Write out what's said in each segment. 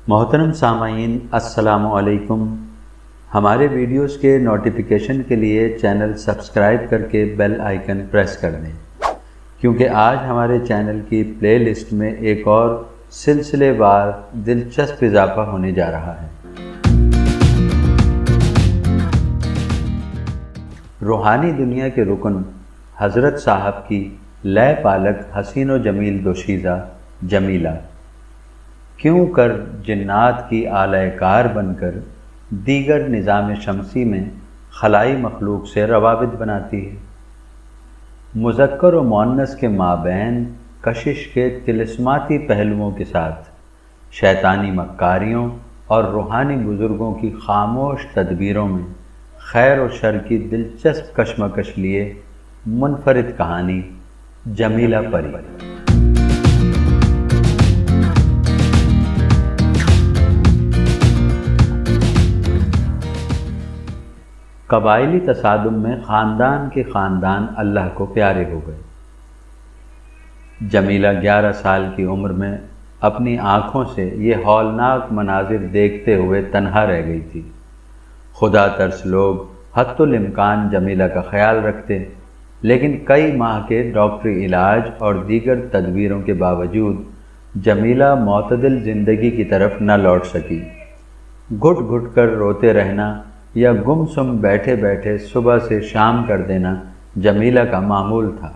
محترم سامعین السلام علیکم۔ ہمارے ویڈیوز کے نوٹیفیکیشن کے لیے چینل سبسکرائب کر کے بیل آئیکن پریس کر دیں، کیونکہ آج ہمارے چینل کی پلے لسٹ میں ایک اور سلسلے وار دلچسپ اضافہ ہونے جا رہا ہے۔ روحانی دنیا کے رکن حضرت صاحب کی لے پالک حسین و جمیل دوشیزہ جمیلہ کیوں کر جنات کی اعلی کار بن کر دیگر نظام شمسی میں خلائی مخلوق سے روابط بناتی ہے، مذکر و مؤنث کے مابین کشش کے طلسماتی پہلوؤں کے ساتھ شیطانی مکاریوں اور روحانی بزرگوں کی خاموش تدبیروں میں خیر و شر کی دلچسپ کشمکش لیے منفرد کہانی جمیلہ پری۔ قبائلی تصادم میں خاندان کے خاندان اللہ کو پیارے ہو گئے۔ جمیلہ 11 سال کی عمر میں اپنی آنکھوں سے یہ ہولناک مناظر دیکھتے ہوئے تنہا رہ گئی تھی۔ خدا ترس لوگ حتی الامکان جمیلہ کا خیال رکھتے، لیکن کئی ماہ کے ڈاکٹری علاج اور دیگر تدبیروں کے باوجود جمیلہ معتدل زندگی کی طرف نہ لوٹ سکی۔ گھٹ گھٹ کر روتے رہنا یا گم سم بیٹھے بیٹھے صبح سے شام کر دینا جمیلہ کا معمول تھا۔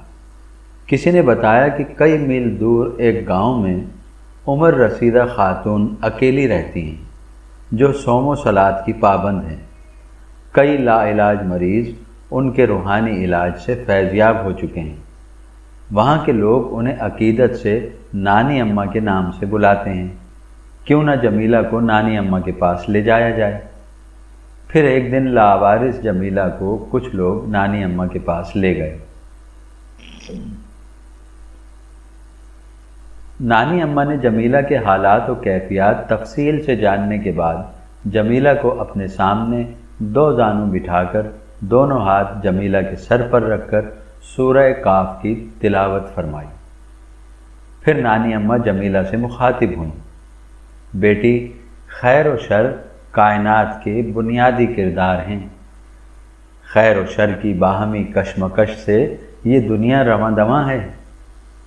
کسی نے بتایا کہ کئی میل دور ایک گاؤں میں عمر رسیدہ خاتون اکیلی رہتی ہیں جو صوم و صلات کی پابند ہیں۔ کئی لا علاج مریض ان کے روحانی علاج سے فیضیاب ہو چکے ہیں۔ وہاں کے لوگ انہیں عقیدت سے نانی اماں کے نام سے بلاتے ہیں۔ کیوں نہ جمیلہ کو نانی اماں کے پاس لے جایا جائے۔ پھر ایک دن لاوارث جمیلہ کو کچھ لوگ نانی اماں کے پاس لے گئے۔ نانی اماں نے جمیلہ کے حالات و کیفیات تفصیل سے جاننے کے بعد جمیلہ کو اپنے سامنے 2 زانو بٹھا کر دونوں ہاتھ جمیلہ کے سر پر رکھ کر سورہ کاف کی تلاوت فرمائی۔ پھر نانی اماں جمیلہ سے مخاطب ہوئیں، بیٹی، خیر و شر کائنات کے بنیادی کردار ہیں۔ خیر و شر کی باہمی کشمکش سے یہ دنیا رواں دواں ہے۔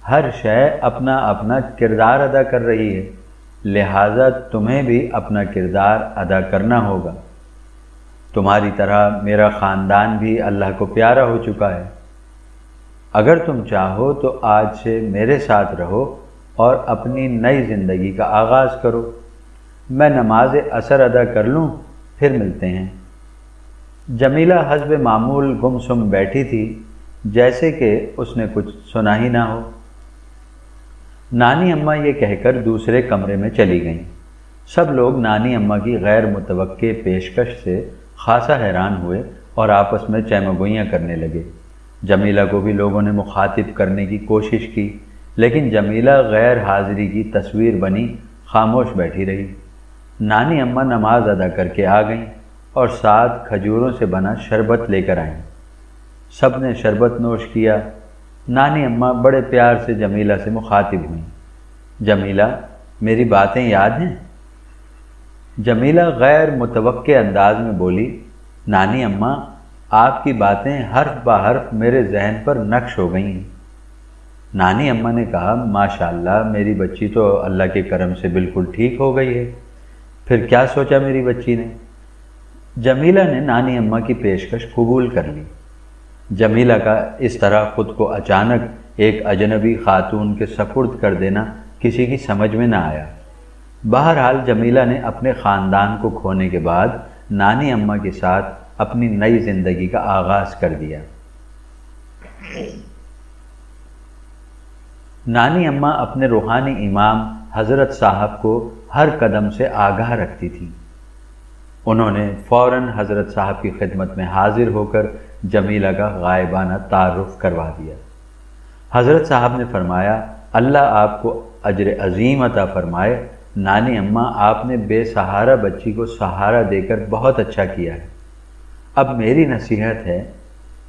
ہر شے اپنا اپنا کردار ادا کر رہی ہے، لہٰذا تمہیں بھی اپنا کردار ادا کرنا ہوگا۔ تمہاری طرح میرا خاندان بھی اللہ کو پیارا ہو چکا ہے۔ اگر تم چاہو تو آج سے میرے ساتھ رہو اور اپنی نئی زندگی کا آغاز کرو۔ میں نماز عصر ادا کر لوں، پھر ملتے ہیں۔ جمیلہ حسب معمول گم سم بیٹھی تھی، جیسے کہ اس نے کچھ سنا ہی نہ ہو۔ نانی اماں یہ کہہ کر دوسرے کمرے میں چلی گئیں۔ سب لوگ نانی اماں کی غیر متوقع پیشکش سے خاصا حیران ہوئے اور آپس میں چیمگوئیاں کرنے لگے۔ جمیلہ کو بھی لوگوں نے مخاطب کرنے کی کوشش کی، لیکن جمیلہ غیر حاضری کی تصویر بنی خاموش بیٹھی رہی۔ نانی اماں نماز ادا کر کے آ گئیں اور ساتھ کھجوروں سے بنا شربت لے کر آئیں۔ سب نے شربت نوش کیا۔ نانی اماں بڑے پیار سے جمیلہ سے مخاطب ہوئیں، جمیلہ، میری باتیں یاد ہیں؟ جمیلہ غیر متوقع انداز میں بولی، نانی اماں، آپ کی باتیں حرف بہ حرف میرے ذہن پر نقش ہو گئی ہیں۔ نانی اماں نے کہا، ماشاءاللہ، میری بچی تو اللہ کے کرم سے بالکل ٹھیک ہو گئی ہے۔ پھر کیا سوچا میری بچی نے؟ جمیلہ نے نانی اماں کی پیشکش قبول کر لی۔ جمیلہ کا اس طرح خود کو اچانک ایک اجنبی خاتون کے سپرد کر دینا کسی کی سمجھ میں نہ آیا۔ بہرحال جمیلہ نے اپنے خاندان کو کھونے کے بعد نانی اماں کے ساتھ اپنی نئی زندگی کا آغاز کر دیا۔ نانی اماں اپنے روحانی امام حضرت صاحب کو ہر قدم سے آگاہ رکھتی تھی۔ انہوں نے فوراً حضرت صاحب کی خدمت میں حاضر ہو کر جمیلہ کا غائبانہ تعارف کروا دیا۔ حضرت صاحب نے فرمایا، اللہ آپ کو اجر عظیم عطا فرمائے۔ نانی اماں، آپ نے بے سہارا بچی کو سہارا دے کر بہت اچھا کیا ہے۔ اب میری نصیحت ہے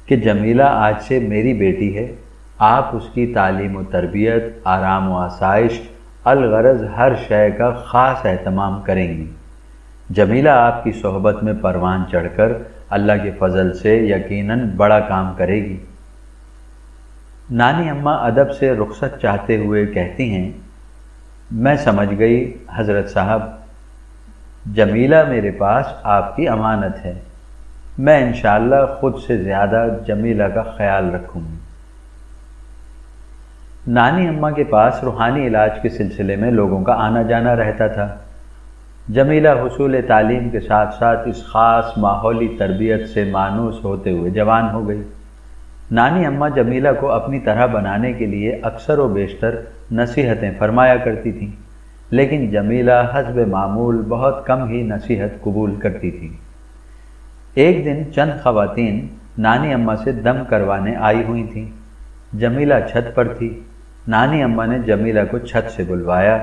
کہ جمیلہ آج سے میری بیٹی ہے۔ آپ اس کی تعلیم و تربیت، آرام و آسائش الغرض ہر شے کا خاص اہتمام کریں گی۔ جمیلہ آپ کی صحبت میں پروان چڑھ کر اللہ کے فضل سے یقیناً بڑا کام کرے گی۔ نانی اماں ادب سے رخصت چاہتے ہوئے کہتی ہیں، میں سمجھ گئی حضرت صاحب، جمیلہ میرے پاس آپ کی امانت ہے، میں انشاءاللہ خود سے زیادہ جمیلہ کا خیال رکھوں گی۔ نانی اماں کے پاس روحانی علاج کے سلسلے میں لوگوں کا آنا جانا رہتا تھا۔ جمیلہ حصول تعلیم کے ساتھ ساتھ اس خاص ماحولی تربیت سے مانوس ہوتے ہوئے جوان ہو گئی۔ نانی اماں جمیلہ کو اپنی طرح بنانے کے لیے اکثر و بیشتر نصیحتیں فرمایا کرتی تھیں، لیکن جمیلہ حسب معمول بہت کم ہی نصیحت قبول کرتی تھی۔ ایک دن چند خواتین نانی اماں سے دم کروانے آئی ہوئی تھیں۔ جمیلہ چھت پر تھی۔ نانی اماں نے جمیلہ کو چھت سے بلوایا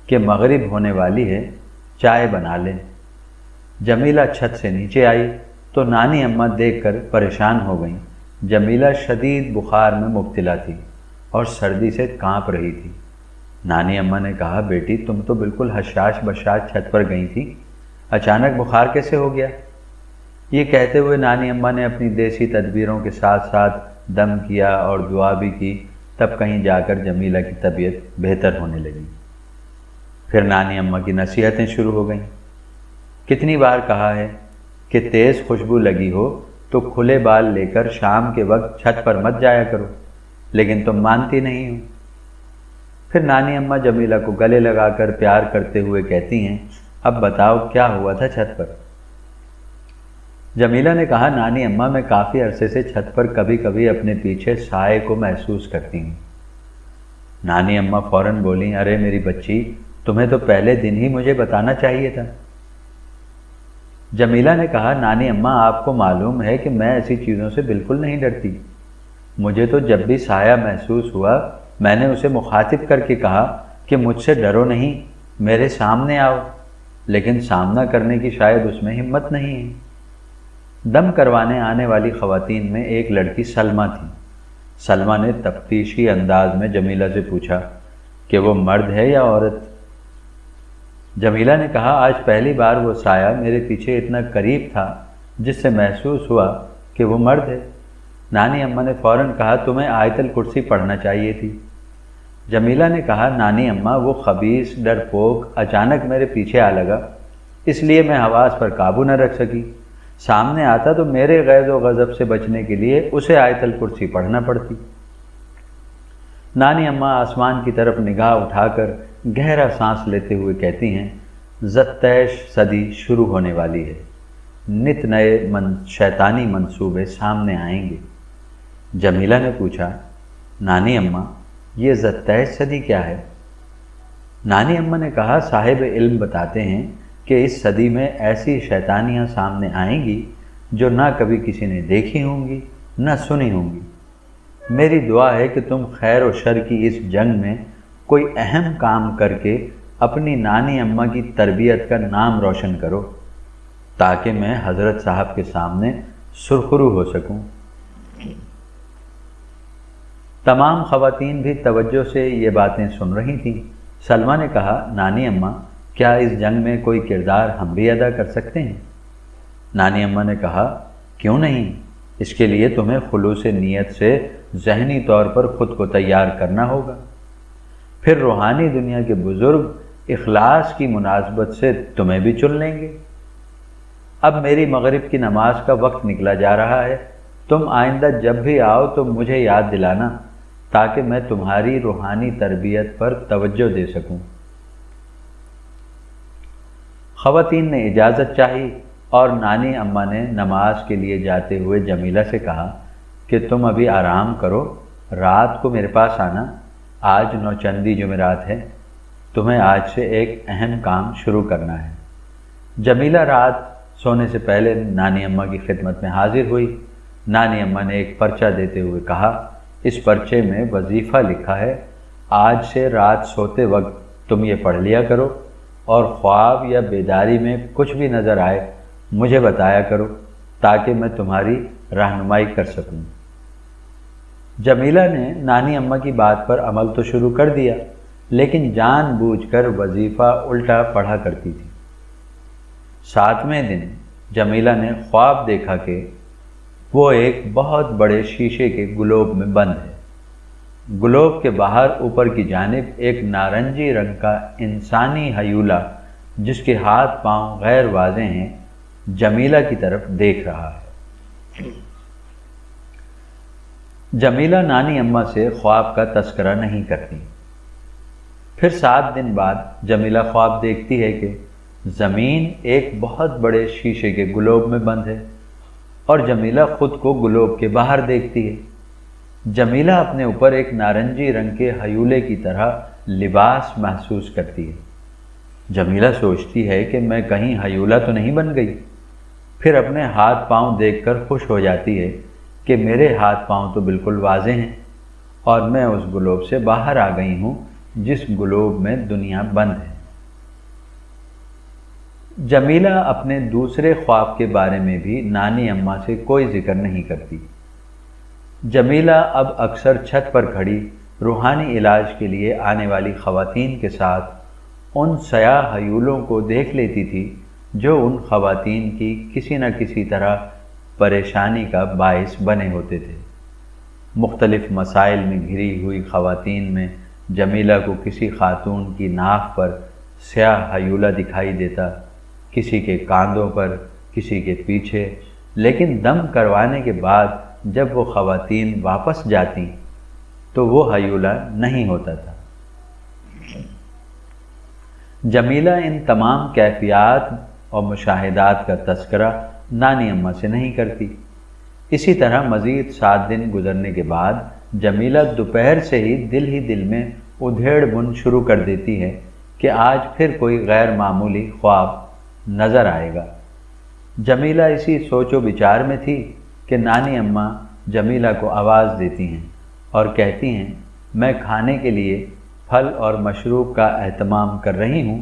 کہ مغرب ہونے والی ہے، چائے بنا لیں۔ جمیلہ چھت سے نیچے آئی تو نانی اماں دیکھ کر پریشان ہو گئیں۔ جمیلہ شدید بخار میں مبتلا تھی اور سردی سے کانپ رہی تھی۔ نانی اماں نے کہا، بیٹی تم تو بالکل حشاش بشاش چھت پر گئی تھی، اچانک بخار کیسے ہو گیا؟ یہ کہتے ہوئے نانی اماں نے اپنی دیسی تدبیروں کے ساتھ ساتھ دم کیا اور دعا بھی کی، تب کہیں جا کر جمیلہ کی طبیعت بہتر ہونے لگی۔ پھر نانی اماں کی نصیحتیں شروع ہو گئیں۔ کتنی بار کہا ہے کہ تیز خوشبو لگی ہو تو کھلے بال لے کر شام کے وقت چھت پر مت جایا کرو، لیکن تم مانتی نہیں ہو۔ پھر نانی اماں جمیلہ کو گلے لگا کر پیار کرتے ہوئے کہتی ہیں، اب بتاؤ کیا ہوا تھا چھت پر؟ جمیلہ نے کہا، نانی اماں میں کافی عرصے سے چھت پر کبھی کبھی اپنے پیچھے سائے کو محسوس کرتی ہوں۔ نانی اماں فوراً بولیں، ارے میری بچی، تمہیں تو پہلے دن ہی مجھے بتانا چاہیے تھا۔ جمیلہ نے کہا، نانی اماں آپ کو معلوم ہے کہ میں ایسی چیزوں سے بالکل نہیں ڈرتی۔ مجھے تو جب بھی سایہ محسوس ہوا میں نے اسے مخاطب کر کے کہا کہ مجھ سے ڈرو نہیں، میرے سامنے آؤ، لیکن سامنا کرنے کی شاید اس میں ہمت نہیں ہے۔ دم کروانے آنے والی خواتین میں ایک لڑکی سلمیٰ تھی۔ سلمیٰ نے تفتیشی انداز میں جمیلہ سے پوچھا کہ وہ مرد ہے یا عورت؟ جمیلہ نے کہا، آج پہلی بار وہ سایہ میرے پیچھے اتنا قریب تھا جس سے محسوس ہوا کہ وہ مرد ہے۔ نانی اماں نے فوراً کہا، تمہیں آیت الکرسی پڑھنا چاہیے تھی۔ جمیلہ نے کہا، نانی اماں وہ خبیث ڈرپوک اچانک میرے پیچھے آ لگا، اس لیے میں حواس پر قابو نہ رکھ سکی۔ سامنے آتا تو میرے غیظ و غضب سے بچنے کے لیے اسے آیت الکرسی پڑھنا پڑتی۔ نانی اماں آسمان کی طرف نگاہ اٹھا کر گہرا سانس لیتے ہوئے کہتی ہیں، زتیش صدی شروع ہونے والی ہے، نت نئے شیطانی منصوبے سامنے آئیں گے۔ جمیلہ نے پوچھا، نانی اماں یہ زتیش صدی کیا ہے؟ نانی اماں نے کہا، صاحب علم بتاتے ہیں کہ اس صدی میں ایسی شیطانیاں سامنے آئیں گی جو نہ کبھی کسی نے دیکھی ہوں گی نہ سنی ہوں گی۔ میری دعا ہے کہ تم خیر و شر کی اس جنگ میں کوئی اہم کام کر کے اپنی نانی اماں کی تربیت کا نام روشن کرو، تاکہ میں حضرت صاحب کے سامنے سرخرو ہو سکوں۔ تمام خواتین بھی توجہ سے یہ باتیں سن رہی تھیں۔ سلمیٰ نے کہا، نانی اماں کیا اس جنگ میں کوئی کردار ہم بھی ادا کر سکتے ہیں؟ نانی اماں نے کہا، کیوں نہیں، اس کے لیے تمہیں خلوص نیت سے ذہنی طور پر خود کو تیار کرنا ہوگا، پھر روحانی دنیا کے بزرگ اخلاص کی مناسبت سے تمہیں بھی چن لیں گے۔ اب میری مغرب کی نماز کا وقت نکلا جا رہا ہے، تم آئندہ جب بھی آؤ تو مجھے یاد دلانا تاکہ میں تمہاری روحانی تربیت پر توجہ دے سکوں۔ خواتین نے اجازت چاہی اور نانی اماں نے نماز کے لیے جاتے ہوئے جمیلہ سے کہا کہ تم ابھی آرام کرو، رات کو میرے پاس آنا، آج نوچندی جمعرات ہے، تمہیں آج سے ایک اہم کام شروع کرنا ہے۔ جمیلہ رات سونے سے پہلے نانی اماں کی خدمت میں حاضر ہوئی۔ نانی اماں نے ایک پرچہ دیتے ہوئے کہا، اس پرچے میں وظیفہ لکھا ہے، آج سے رات سوتے وقت تم یہ پڑھ لیا کرو اور خواب یا بیداری میں کچھ بھی نظر آئے مجھے بتایا کرو تاکہ میں تمہاری رہنمائی کر سکوں۔ جمیلہ نے نانی اماں کی بات پر عمل تو شروع کر دیا، لیکن جان بوجھ کر وظیفہ الٹا پڑھا کرتی تھی۔ 7ویں دن جمیلہ نے خواب دیکھا کہ وہ ایک بہت بڑے شیشے کے گلوب میں بند ہے۔ گلوب کے باہر اوپر کی جانب ایک نارنجی رنگ کا انسانی ہیولہ جس کے ہاتھ پاؤں غیر واضح ہیں جمیلہ کی طرف دیکھ رہا ہے۔ جمیلہ نانی اماں سے خواب کا تذکرہ نہیں کرتی۔ پھر 7 دن بعد جمیلہ خواب دیکھتی ہے کہ زمین ایک بہت بڑے شیشے کے گلوب میں بند ہے اور جمیلہ خود کو گلوب کے باہر دیکھتی ہے۔ جمیلہ اپنے اوپر ایک نارنجی رنگ کے ہیولے کی طرح لباس محسوس کرتی ہے۔ جمیلہ سوچتی ہے کہ میں کہیں ہیولہ تو نہیں بن گئی۔ پھر اپنے ہاتھ پاؤں دیکھ کر خوش ہو جاتی ہے کہ میرے ہاتھ پاؤں تو بالکل واضح ہیں اور میں اس گلوب سے باہر آ گئی ہوں جس گلوب میں دنیا بند ہے۔ جمیلہ اپنے دوسرے خواب کے بارے میں بھی نانی اماں سے کوئی ذکر نہیں کرتی۔ جمیلہ اب اکثر چھت پر کھڑی روحانی علاج کے لیے آنے والی خواتین کے ساتھ ان سیاہ ہیولوں کو دیکھ لیتی تھی جو ان خواتین کی کسی نہ کسی طرح پریشانی کا باعث بنے ہوتے تھے۔ مختلف مسائل میں گھری ہوئی خواتین میں جمیلہ کو کسی خاتون کی ناف پر سیاہ ہیولہ دکھائی دیتا، کسی کے کاندھوں پر، کسی کے پیچھے، لیکن دم کروانے کے بعد جب وہ خواتین واپس جاتی تو وہ ہیولہ نہیں ہوتا تھا۔ جمیلہ ان تمام کیفیات اور مشاہدات کا تذکرہ نانی اماں سے نہیں کرتی۔ اسی طرح مزید 7 دن گزرنے کے بعد جمیلہ دوپہر سے ہی دل میں ادھیڑ بن شروع کر دیتی ہے کہ آج پھر کوئی غیر معمولی خواب نظر آئے گا۔ جمیلہ اسی سوچ و بچار میں تھی کہ نانی اماں جمیلہ کو آواز دیتی ہیں اور کہتی ہیں میں کھانے کے لیے پھل اور مشروب کا اہتمام کر رہی ہوں،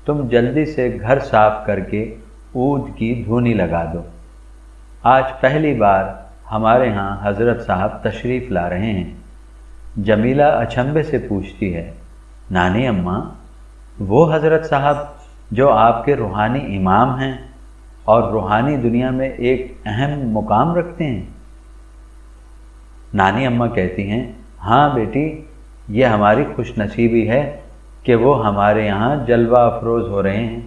تم جلدی سے گھر صاف کر کے عود کی دھونی لگا دو۔ آج پہلی بار ہمارے ہاں حضرت صاحب تشریف لا رہے ہیں۔ جمیلہ اچنبھے سے پوچھتی ہے نانی اماں وہ حضرت صاحب جو آپ کے روحانی امام ہیں اور روحانی دنیا میں ایک اہم مقام رکھتے ہیں؟ نانی اماں کہتی ہیں ہاں بیٹی، یہ ہماری خوش نصیبی ہے کہ وہ ہمارے یہاں جلوہ افروز ہو رہے ہیں۔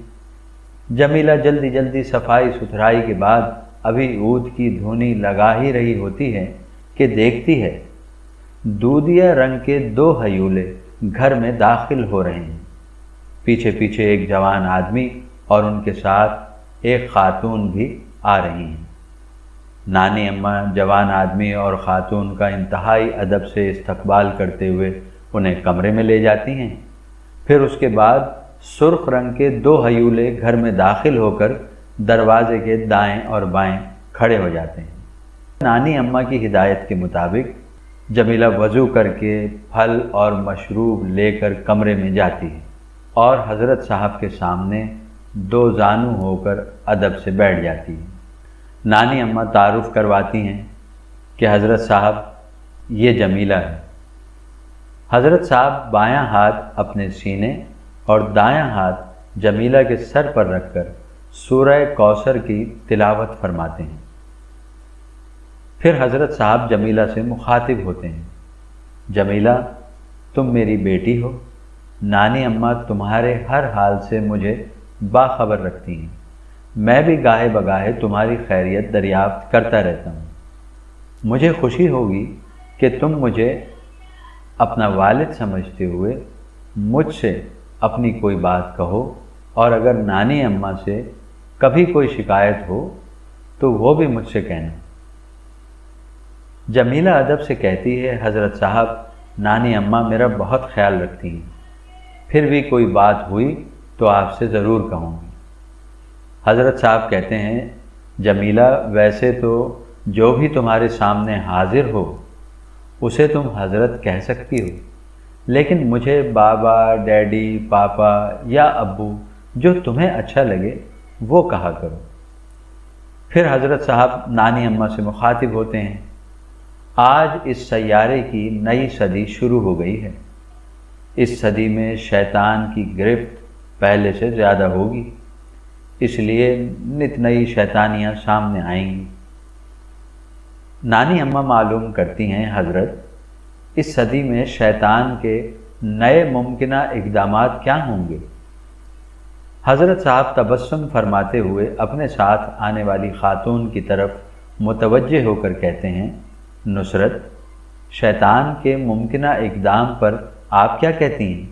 جمیلہ جلدی صفائی ستھرائی کے بعد ابھی عود کی دھونی لگا ہی رہی ہوتی ہے کہ دیکھتی ہے دودھیا رنگ کے 2 ہیولے گھر میں داخل ہو رہے ہیں۔ پیچھے ایک جوان آدمی اور ان کے ساتھ ایک خاتون بھی آ رہی ہیں۔ نانی اماں جوان آدمی اور خاتون کا انتہائی ادب سے استقبال کرتے ہوئے انہیں کمرے میں لے جاتی ہیں۔ پھر اس کے بعد سرخ رنگ کے 2 ہیولے گھر میں داخل ہو کر دروازے کے دائیں اور بائیں کھڑے ہو جاتے ہیں۔ نانی اماں کی ہدایت کے مطابق جمیلہ وضو کر کے پھل اور مشروب لے کر کمرے میں جاتی ہے اور حضرت صاحب کے سامنے 2 زانو ہو کر ادب سے بیٹھ جاتی ہے۔ نانی اماں تعارف کرواتی ہیں کہ حضرت صاحب یہ جمیلہ ہے۔ حضرت صاحب بایاں ہاتھ اپنے سینے اور دایاں ہاتھ جمیلہ کے سر پر رکھ کر سورہ کوثر کی تلاوت فرماتے ہیں۔ پھر حضرت صاحب جمیلہ سے مخاطب ہوتے ہیں جمیلہ تم میری بیٹی ہو، نانی اماں تمہارے ہر حال سے مجھے باخبر رکھتی ہیں، میں بھی گاہے بگاہے تمہاری خیریت دریافت کرتا رہتا ہوں۔ مجھے خوشی ہوگی کہ تم مجھے اپنا والد سمجھتے ہوئے مجھ سے اپنی کوئی بات کہو، اور اگر نانی اماں سے کبھی کوئی شکایت ہو تو وہ بھی مجھ سے کہنا۔ جمیلہ ادب سے کہتی ہے حضرت صاحب نانی اماں میرا بہت خیال رکھتی ہیں، پھر بھی کوئی بات ہوئی تو آپ سے ضرور کہوں گی۔ حضرت صاحب کہتے ہیں جمیلہ ویسے تو جو بھی تمہارے سامنے حاضر ہو اسے تم حضرت کہہ سکتی ہو، لیکن مجھے بابا، ڈیڈی، پاپا یا ابو جو تمہیں اچھا لگے وہ کہا کرو۔ پھر حضرت صاحب نانی اماں سے مخاطب ہوتے ہیں آج اس سیارے کی نئی صدی شروع ہو گئی ہے۔ اس صدی میں شیطان کی گرفت پہلے سے زیادہ ہوگی، اس لیے نت نئی شیطانیاں سامنے آئیں گی۔ نانی اماں معلوم کرتی ہیں حضرت اس صدی میں شیطان کے نئے ممکنہ اقدامات کیا ہوں گے؟ حضرت صاحب تبسم فرماتے ہوئے اپنے ساتھ آنے والی خاتون کی طرف متوجہ ہو کر کہتے ہیں، نصرت، شیطان کے ممکنہ اقدام پر آپ کیا کہتی ہیں؟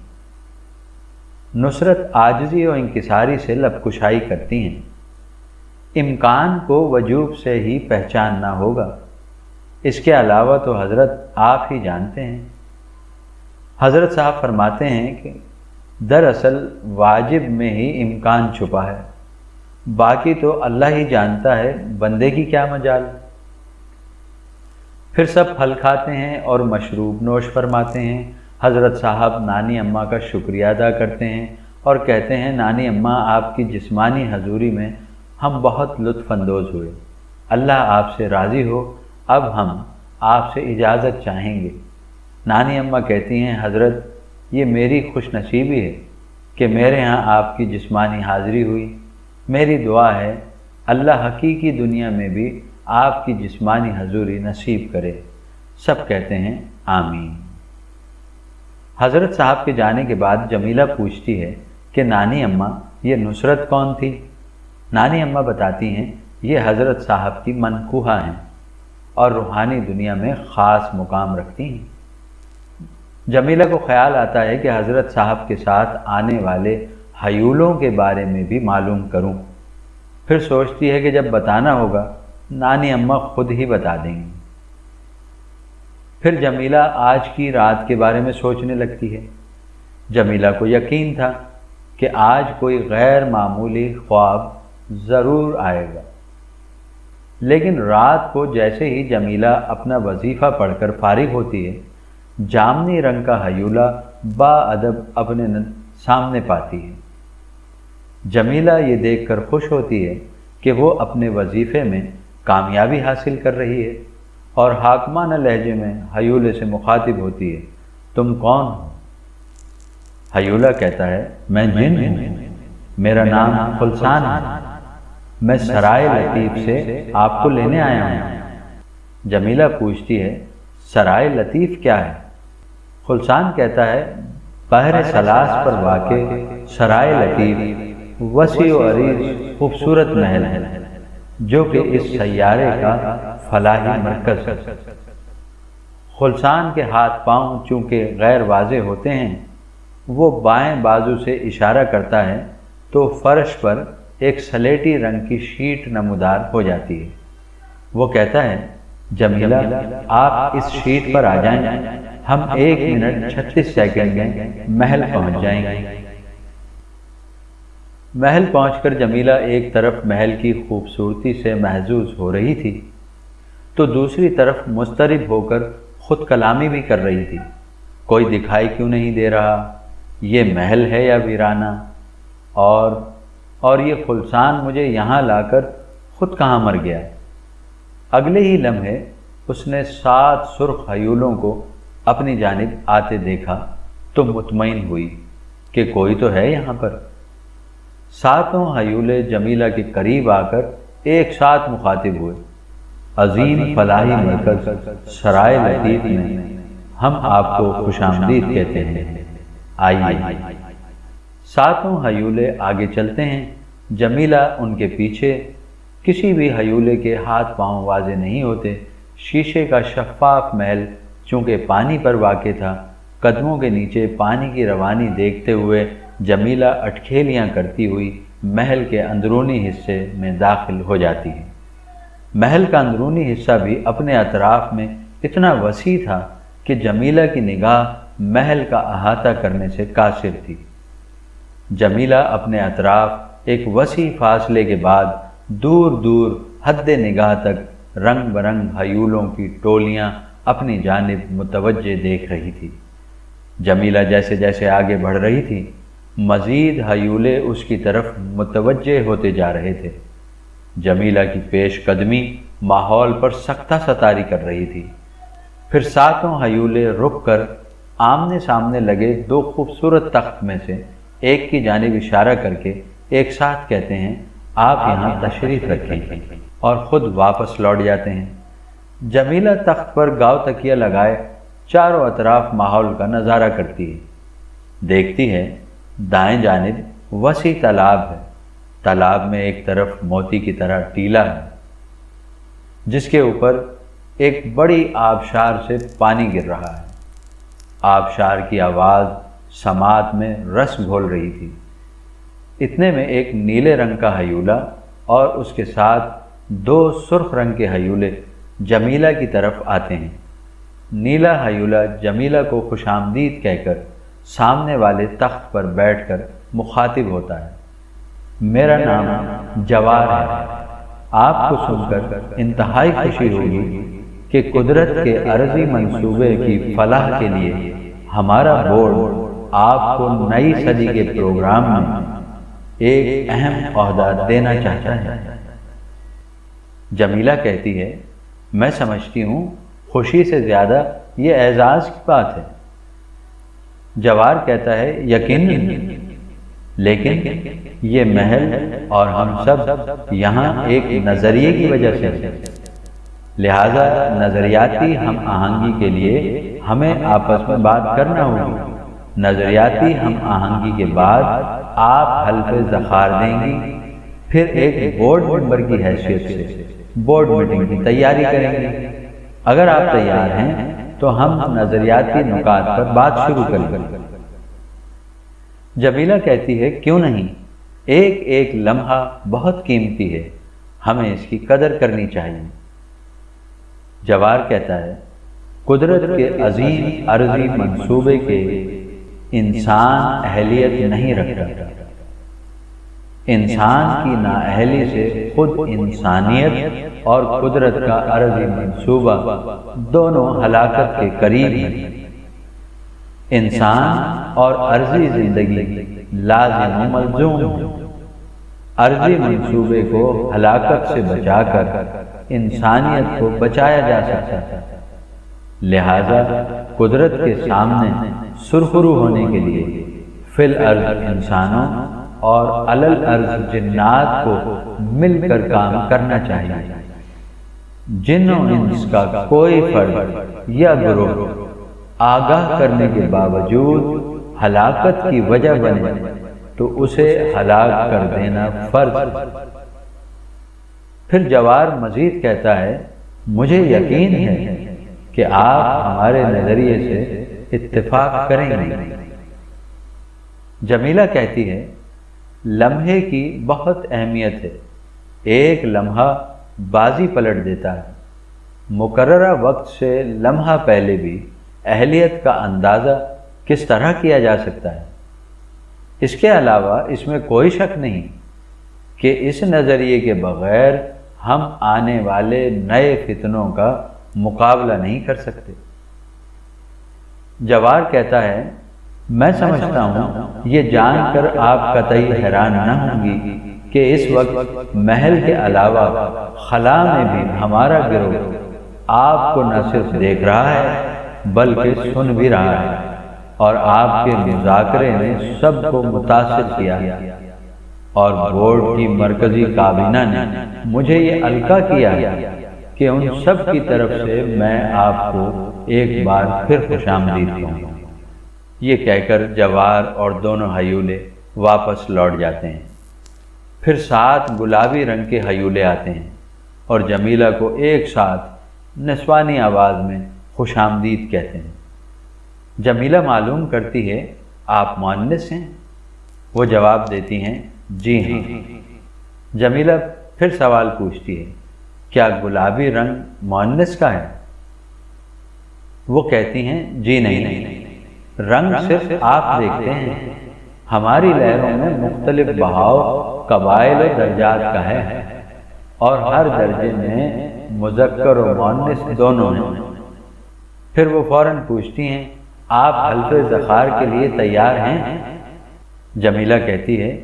نصرت عاجزی و انکساری سے لب کشائی کرتی ہیں، امکان کو وجوب سے ہی پہچاننا ہوگا، اس کے علاوہ تو حضرت آپ ہی جانتے ہیں۔ حضرت صاحب فرماتے ہیں کہ دراصل واجب میں ہی امکان چھپا ہے، باقی تو اللہ ہی جانتا ہے، بندے کی کیا مجال۔ پھر سب پھل کھاتے ہیں اور مشروب نوش فرماتے ہیں۔ حضرت صاحب نانی اماں کا شکریہ ادا کرتے ہیں اور کہتے ہیں، نانی اماں، آپ کی جسمانی حضوری میں ہم بہت لطف اندوز ہوئے، اللہ آپ سے راضی ہو، اب ہم آپ سے اجازت چاہیں گے۔ نانی اماں کہتی ہیں، حضرت، یہ میری خوش نصیبی ہے کہ میرے ہاں آپ کی جسمانی حاضری ہوئی، میری دعا ہے اللہ حقیقی دنیا میں بھی آپ کی جسمانی حضوری نصیب کرے۔ سب کہتے ہیں آمین۔ حضرت صاحب کے جانے کے بعد جمیلہ پوچھتی ہے کہ نانی اماں، یہ نصرت کون تھی؟ نانی اماں بتاتی ہیں، یہ حضرت صاحب کی منکوحہ ہیں اور روحانی دنیا میں خاص مقام رکھتی ہیں۔ جمیلہ کو خیال آتا ہے کہ حضرت صاحب کے ساتھ آنے والے حیولوں کے بارے میں بھی معلوم کروں، پھر سوچتی ہے کہ جب بتانا ہوگا نانی اماں خود ہی بتا دیں گی۔ پھر جمیلہ آج کی رات کے بارے میں سوچنے لگتی ہے۔ جمیلہ کو یقین تھا کہ آج کوئی غیر معمولی خواب ضرور آئے گا، لیکن رات کو جیسے ہی جمیلہ اپنا وظیفہ پڑھ کر فارغ ہوتی ہے، جامنی رنگ کا حیولہ با ادب اپنے سامنے پاتی ہے۔ جمیلہ یہ دیکھ کر خوش ہوتی ہے کہ وہ اپنے وظیفے میں کامیابی حاصل کر رہی ہے اور حاکمانہ لہجے میں حیولے سے مخاطب ہوتی ہے، تم کون ہو؟ حیولہ کہتا ہے، میں جن ہوں، میرا نام خلصان ہے، میں سرائے لطیف سے آپ کو لینے آیا ہوں۔ جمیلہ پوچھتی ہے، سرائے لطیف کیا ہے؟ خلصان کہتا ہے، بحر سلاس پر واقع سرائے لطیف وسیع و عریض خوبصورت محل ہے جو کہ اس سیارے کا فلاحی مرکز ہے۔ خلصان کے ہاتھ پاؤں چونکہ غیر واضح ہوتے ہیں، وہ بائیں بازو سے اشارہ کرتا ہے تو فرش پر ایک سلیٹی رنگ کی شیٹ نمودار ہو جاتی ہے۔ وہ کہتا ہے، جمیلہ، آپ اس شیٹ پر آ جائیں، ہم 1 منٹ 36 سیکنڈ میں محل پہنچ جائیں گے۔ محل پہنچ کر جمیلہ ایک طرف محل کی خوبصورتی سے محظوظ ہو رہی تھی تو دوسری طرف مضطرب ہو کر خود کلامی بھی کر رہی تھی، کوئی دکھائی کیوں نہیں دے رہا، یہ محل ہے یا ویرانہ، اور یہ خلصان مجھے یہاں لا کر خود کہاں مر گیا۔ اگلے ہی لمحے اس نے 7 سرخ حیولوں کو اپنی جانب آتے دیکھا تو مطمئن ہوئی کہ کوئی تو ہے یہاں پر۔ 7 حیولے جمیلہ کے قریب آ کر ایک ساتھ مخاطب ہوئے، عظیم فلاحی مرکز سرائے لطیف میں ہم آپ کو خوش آمدید کہتے ہیں، آئیے۔ 7 حیولے آگے چلتے ہیں، جمیلہ ان کے پیچھے۔ کسی بھی حیولے کے ہاتھ پاؤں واضح نہیں ہوتے۔ شیشے کا شفاف محل چونکہ پانی پر واقع تھا، قدموں کے نیچے پانی کی روانی دیکھتے ہوئے جمیلہ اٹکھیلیاں کرتی ہوئی محل کے اندرونی حصے میں داخل ہو جاتی ہے۔ محل کا اندرونی حصہ بھی اپنے اطراف میں اتنا وسیع تھا کہ جمیلہ کی نگاہ محل کا احاطہ کرنے سے قاصر تھی۔ جمیلہ اپنے اطراف ایک وسیع فاصلے کے بعد دور دور حد نگاہ تک رنگ برنگ حیولوں کی ٹولیاں اپنی جانب متوجہ دیکھ رہی تھی۔ جمیلہ جیسے جیسے آگے بڑھ رہی تھی، مزید حیولے اس کی طرف متوجہ ہوتے جا رہے تھے۔ جمیلہ کی پیش قدمی ماحول پر سختہ ستاری کر رہی تھی۔ پھر 7 حیولے رک کر آمنے سامنے لگے دو خوبصورت تخت میں سے ایک کی جانب اشارہ کر کے ایک ساتھ کہتے ہیں آپ یہاں تشریف رکھیں، اور خود واپس لوٹ جاتے ہیں۔ جمیلہ تخت پر گاؤ تکیہ لگائے چاروں اطراف ماحول کا نظارہ کرتی ہے، دیکھتی ہے دائیں جانب وسیع تالاب ہے، تالاب میں ایک طرف موتی کی طرح ٹیلا ہے جس کے اوپر ایک بڑی آبشار سے پانی گر رہا ہے۔ آبشار کی آواز سماعت میں رس گھول رہی تھی۔ اتنے میں ایک نیلے رنگ کا ہیولہ اور اس کے ساتھ دو سرخ رنگ کے ہیولے جمیلہ کی طرف آتے ہیں۔ نیلا ہیولہ جمیلہ کو خوش آمدید کہہ کر سامنے والے تخت پر بیٹھ کر مخاطب ہوتا ہے، میرا نام جوار ہے، آپ کو سن کر انتہائی خوشی ہوگی کہ قدرت کے عرضی منصوبے کی فلاح کے لیے ہمارا بورڈ آپ کو نئی صدی کے پروگرام میں ایک اہم عہدہ دینا چاہتا ہے۔ جمیلہ کہتی ہے میں سمجھتی ہوں خوشی سے زیادہ یہ اعزاز کی بات ہے۔ جوار کہتا ہے یقیناً، لیکن یہ محل اور ہم سب یہاں ایک نظریے کی وجہ سے ہیں، لہذا نظریاتی ہم آہنگی کے لیے ہمیں آپس میں بات کرنا ہوگی۔ نظریاتی ہم آہنگی کے بعد آپ حلف ذخار دیں گی، پھر ایک بورڈ ممبر کی حیثیت سے بورڈ میٹنگ کی تیاری کریں گے۔ اگر آپ تیار ہیں تو ہم نظریاتی نکات پر بات شروع کریں گے۔ جمیلہ کہتی ہے کیوں نہیں، ایک ایک لمحہ بہت قیمتی ہے، ہمیں اس کی قدر کرنی چاہیے۔ جوار کہتا ہے قدرت کے عظیم عرضی منصوبے کے انسان اہلیت نہیں رکھتا، انسان کی نااہلی سے خود انسانیت اور قدرت کا عرضی منصوبہ دونوں ہلاکت کے قریب ہیں۔ انسان اور عرضی زندگی لازم و ملزوم ہے۔ عرضی منصوبے کو ہلاکت سے بچا کر انسانیت کو بچایا جا سکتا ہے، لہذا قدرت کے سامنے سرخرو ہونے کے لیے فی الارض انسانوں اور علی الارض جنات کو مل کر کام کرنا چاہیے۔ جن و انس کا کوئی فرد یا گروہ آگاہ کرنے کے باوجود ہلاکت کی وجہ بنے تو اسے ہلاک کر دینا فرض ہے۔ پھر جوار مزید کہتا ہے مجھے یقین ہے کہ آپ ہمارے نظریے سے اتفاق کریں گے۔ جمیلہ کہتی ہے لمحے کی بہت اہمیت ہے، ایک لمحہ بازی پلٹ دیتا ہے۔ مقررہ وقت سے لمحہ پہلے بھی اہلیت کا اندازہ کس طرح کیا جا سکتا ہے؟ اس کے علاوہ اس میں کوئی شک نہیں کہ اس نظریے کے بغیر ہم آنے والے نئے فتنوں کا مقابلہ نہیں کر سکتے۔ جوار کہتا ہے میں سمجھتا ہوں یہ جان کر آپ قطعی حیران نہ ہوں گی کہ اس وقت محل کے علاوہ خلا میں بھی ہمارا گروہ آپ کو نہ صرف دیکھ رہا ہے بلکہ سن بھی رہا ہے، اور آپ کے مذاکرے نے سب کو متاثر کیا، اور بورڈ کی مرکزی کابینہ نے مجھے یہ القا کیا کہ ان سب کی طرف سے میں آپ کو ایک بار پھر خوش آمدید کہوں۔ یہ کہہ کر جوار اور دونوں ہیولے واپس لوٹ جاتے ہیں۔ پھر 7 گلابی رنگ کے ہیولے آتے ہیں اور جمیلہ کو ایک ساتھ نسوانی آواز میں خوش آمدید کہتے ہیں۔ جمیلہ معلوم کرتی ہے آپ مؤنث ہیں؟ وہ جواب دیتی ہیں جی ہاں۔ جمیلہ پھر سوال پوچھتی ہے کیا گلابی رنگ مؤنث کا ہے؟ وہ کہتی ہیں جی نہیں، رنگ صرف آپ دیکھتے ہیں، ہماری لہروں میں مختلف بہاؤ قبائل و درجات کا ہے، اور ہر درجے میں مذکر و مؤنث دونوں ہیں۔ پھر وہ فوراً پوچھتی ہیں آپ حلف ذخار کے لیے تیار ہیں؟ جمیلہ کہتی ہے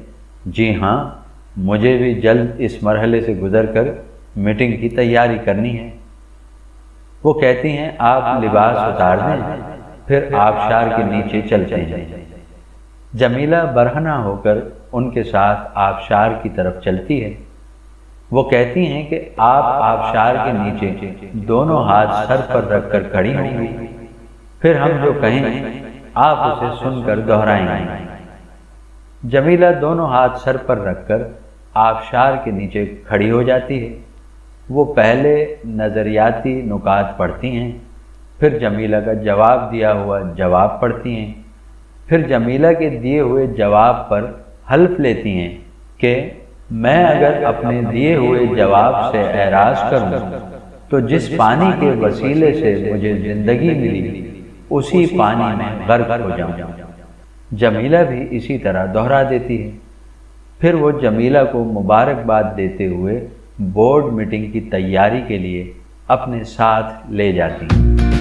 جی ہاں، مجھے بھی جلد اس مرحلے سے گزر کر میٹنگ کی تیاری کرنی ہے۔ وہ کہتی ہیں آپ لباس اتار دیں، پھر آبشار کے نیچے چلتے ہیں۔ جمیلہ برہنہ ہو کر ان کے ساتھ آبشار کی طرف چلتی ہے۔ وہ کہتی ہیں کہ آپ آبشار کے نیچے دونوں ہاتھ سر پر رکھ کر کھڑی ہوں گی، پھر ہم جو کہیں آپ اسے سن کر دہرائیں گے۔ جمیلہ دونوں ہاتھ سر پر رکھ کر آبشار کے نیچے کھڑی ہو جاتی ہے۔ وہ پہلے نظریاتی نکات پڑھتی ہیں، پھر جمیلہ کا جواب دیا ہوا جواب پڑھتی ہیں، پھر جمیلہ کے دیے ہوئے جواب پر حلف لیتی ہیں کہ میں اگر اپنے دیے ہوئے جواب سے اعراض کروں تو جس پانی کے وسیلے سے مجھے زندگی ملی اسی پانی میں غرق ہو جاؤں۔ جمیلہ بھی اسی طرح دہرا دیتی ہے۔ پھر وہ جمیلہ کو مبارکباد دیتے ہوئے بورڈ میٹنگ کی تیاری کے لیے اپنے ساتھ لے جاتی ہیں۔